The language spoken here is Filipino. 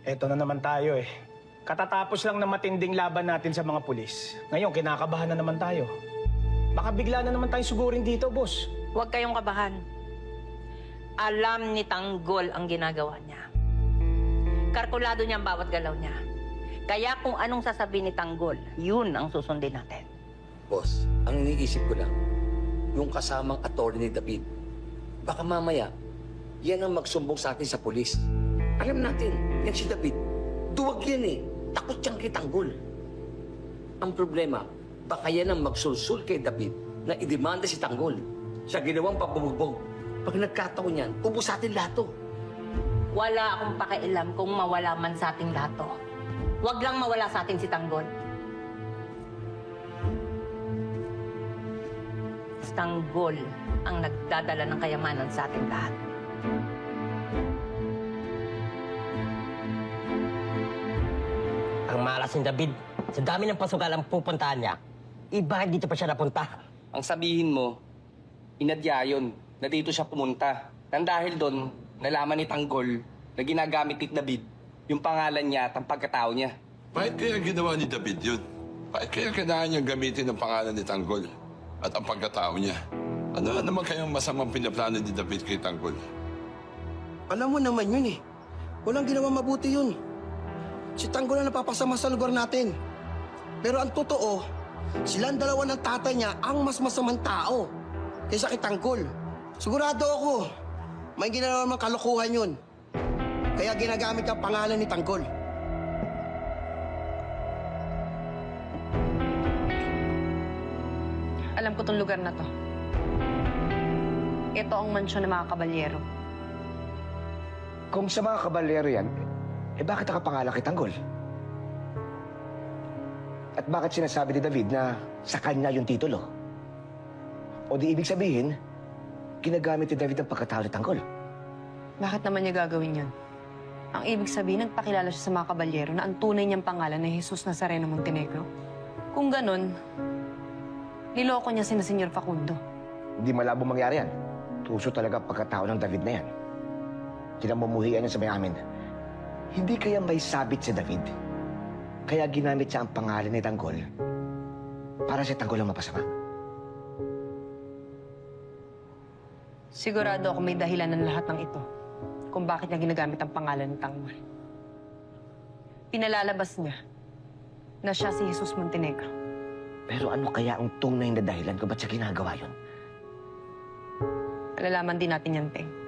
Eto na naman tayo eh. Katatapos lang na matinding laban natin sa mga pulis. Ngayon, kinakabahan na naman tayo. Baka bigla na naman tayong sugurin dito, boss. Huwag kayong kabahan. Alam ni Tanggol ang ginagawa niya. Kalkulado niya ang bawat galaw niya. Kaya kung anong sasabihin ni Tanggol, yun ang susundin natin. Boss, ang iniisip ko lang, yung kasamang attorney ni David, baka mamaya, yan ang magsumbong sa atin sa pulis. Alam natin, yan si David. Duwag yan eh. Takot siyang kay Tanggol. Ang problema, baka yan ang magsulsul kay David na idemanda si Tanggol sa ginawang pagbubugbog. Pag nagkataon yan, ubos sa atin lahat to. Wala akong pakialam kung mawala man sa ating lahat to. Huwag lang mawala sa atin si Tanggol. Si Tanggol ang nagdadala ng kayamanan sa ating lahat. Ang malas ni David, sa dami ng pasukan ang pupuntahan niya, bakit dito pa siya napunta? Ang sabihin mo, inadya yun na dito siya pumunta. Nang dahil doon, nalaman ni Tanggol na ginagamit ni David yung pangalan niya at ang pagkatao niya. Bakit kaya ginawa ni David yun? Bakit kaya kailangan niyang gamitin ang pangalan ni Tanggol at ang pagkatao niya? Ano naman kayang masamang pinaplano ni David kay Tanggol? Alam mo naman yun eh. Walang ginawa mabuti yun. Si Tanggol ang napapasama sa lugar natin. Pero ang totoo, silang dalawa ng tatay niya ang mas masamang tao kaysa kay Tanggol. Sigurado ako, may ginawa naman kalokohan yun. Kaya ginagamit ang pangalan ni Tanggol. Alam ko tong lugar na to. Ito ang mansyon ng mga kabalyero. Kung sa mga kabalyero yan, bakit nakapangalan kay Tanggol? At bakit sinasabi ni David na sa kanya yung titulo? O di ibig sabihin, ginagamit ni David ang pagkatao ni Tanggol? Bakit naman niya gagawin yun? Ang ibig sabihin, nagpakilala siya sa mga kabalyero na ang tunay niyang pangalan ay Jesus Nazareno Montenegro. Kung ganun, niloko niya sina Senyor Facundo. Hindi malabo mangyari yan. Tuso talaga ang pagkatao ng David na yan. Kinamumuhian niya sa may amin. Hindi kaya may sabit si David. Kaya ginamit siya ang pangalan ni Tanggol para si Tanggol ang mapasama. Sigurado ako may dahilan ng lahat ng ito kung bakit niya ginagamit ang pangalan ng Tanggol. Pinalalabas niya na siya si Jesus Montenegro. Pero ano kaya ang tunay na dahilan kung ba't siya ginagawa yun? Alalaman din natin yan, Teng.